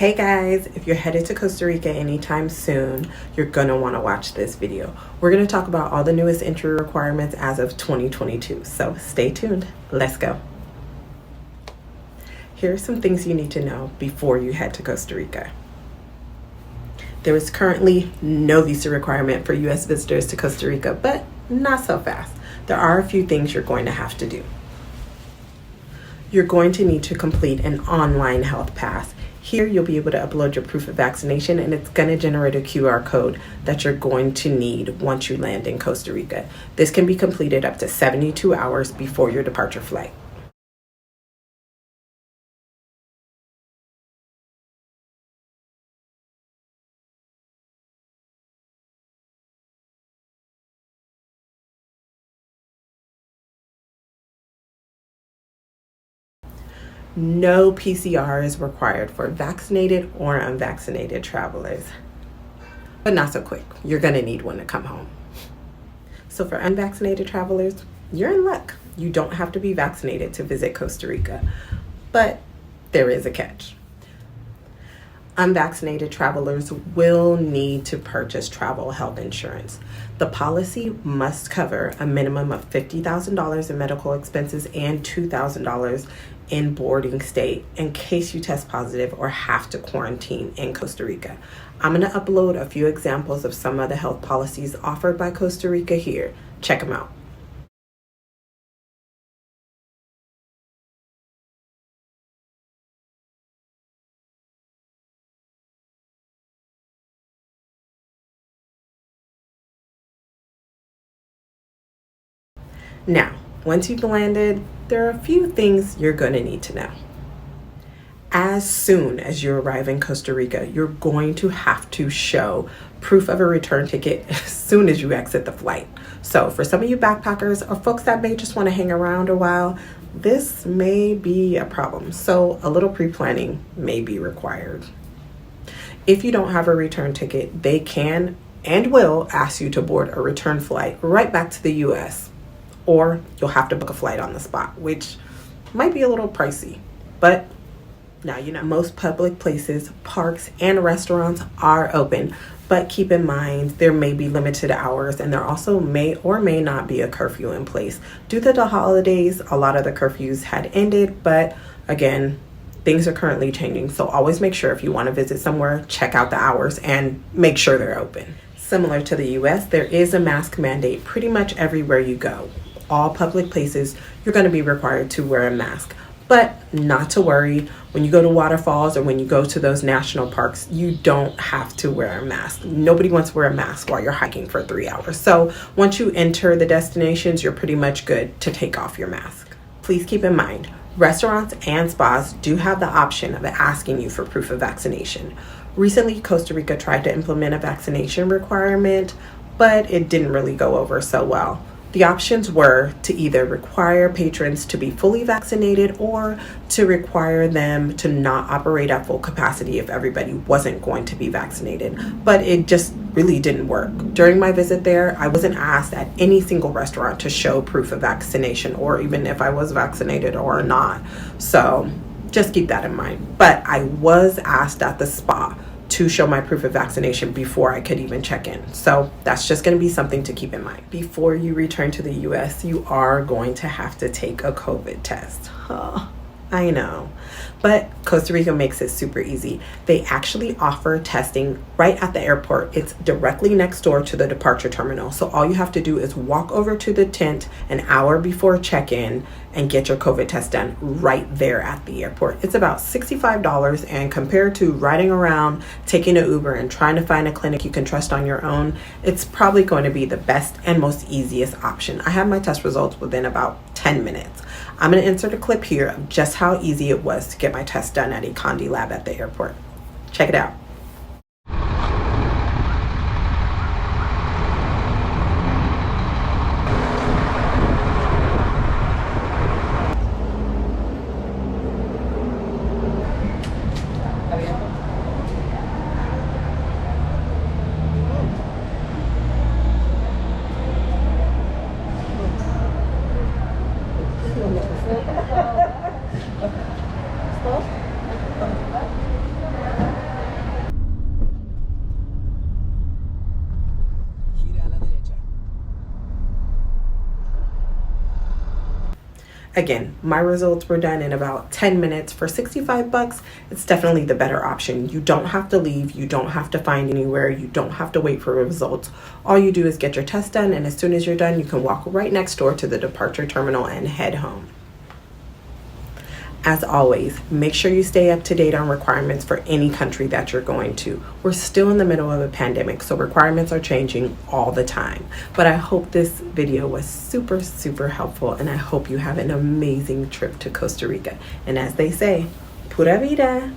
Hey guys, if you're headed to Costa Rica anytime soon, you're gonna want to watch this video. We're gonna talk about all the newest entry requirements as of 2022, so stay tuned. Let's go. Here are some things you need to know before you head to Costa Rica. There is currently no visa requirement for US visitors to Costa Rica, but not so fast. There are a few things you're going to have to do. You're going to need to complete an online health pass. Here you'll be able to upload your proof of vaccination, and it's going to generate a QR code that you're going to need once you land in Costa Rica. This can be completed up to 72 hours before your departure flight. No PCR is required for vaccinated or unvaccinated travelers. But not so quick. You're going to need one to come home. So for unvaccinated travelers, you're in luck. You don't have to be vaccinated to visit Costa Rica. But there is a catch. Unvaccinated travelers will need to purchase travel health insurance. The policy must cover a minimum of $50,000 in medical expenses and $2,000 in boarding stay in case you test positive or have to quarantine in Costa Rica. I'm going to upload a few examples of some of the health policies offered by Costa Rica here. Check them out. Now, once you've landed, there are a few things you're going to need to know. As soon as you arrive in Costa Rica, you're going to have to show proof of a return ticket as soon as you exit the flight. So for some of you backpackers or folks that may just want to hang around a while, this may be a problem. So a little pre-planning may be required. If you don't have a return ticket, they can and will ask you to board a return flight right back to the US. Or you'll have to book a flight on the spot, which might be a little pricey. But now you know. Most public places, parks, and restaurants are open. But keep in mind, there may be limited hours, and there also may or may not be a curfew in place. Due to the holidays, a lot of the curfews had ended, but again, things are currently changing. So always make sure if you want to visit somewhere, check out the hours and make sure they're open. Similar to the US, there is a mask mandate pretty much everywhere you go. All public places, you're going to be required to wear a mask. But not to worry, when you go to waterfalls or when you go to those national parks, you don't have to wear a mask. Nobody wants to wear a mask while you're hiking for 3 hours. So once you enter the destinations, you're pretty much good to take off your mask. Please keep in mind, restaurants and spas do have the option of asking you for proof of vaccination. Recently, Costa Rica tried to implement a vaccination requirement, but it didn't really go over so well. The options were to either require patrons to be fully vaccinated or to require them to not operate at full capacity if everybody wasn't going to be vaccinated. But it just really didn't work. During my visit there, I wasn't asked at any single restaurant to show proof of vaccination or even if I was vaccinated or not. So just keep that in mind. But I was asked at the spa to show my proof of vaccination before I could even check in. So that's just going to be something to keep in mind. Before you return to the US, you are going to have to take a COVID test. I know, but Costa Rica makes it super easy. They actually offer testing right at the airport. It's directly next door to the departure terminal. So all you have to do is walk over to the tent an hour before check-in and get your COVID test done right there at the airport. It's about $65, and compared to riding around, taking an Uber and trying to find a clinic you can trust on your own, it's probably going to be the best and most easiest option. I had my test results within about 10 minutes. I'm going to insert a clip here of just how easy it was to get my test done at a Condi lab at the airport. Check it out. Again, my results were done in about 10 minutes for $65. It's definitely the better option. You don't have to leave. You don't have to find anywhere. You don't have to wait for results. All you do is get your test done, and as soon as you're done, you can walk right next door to the departure terminal and head home. As always, make sure you stay up to date on requirements for any country that you're going to. We're still in the middle of a pandemic, so requirements are changing all the time. But I hope this video was super, super helpful, and I hope you have an amazing trip to Costa Rica. And as they say, Puravida.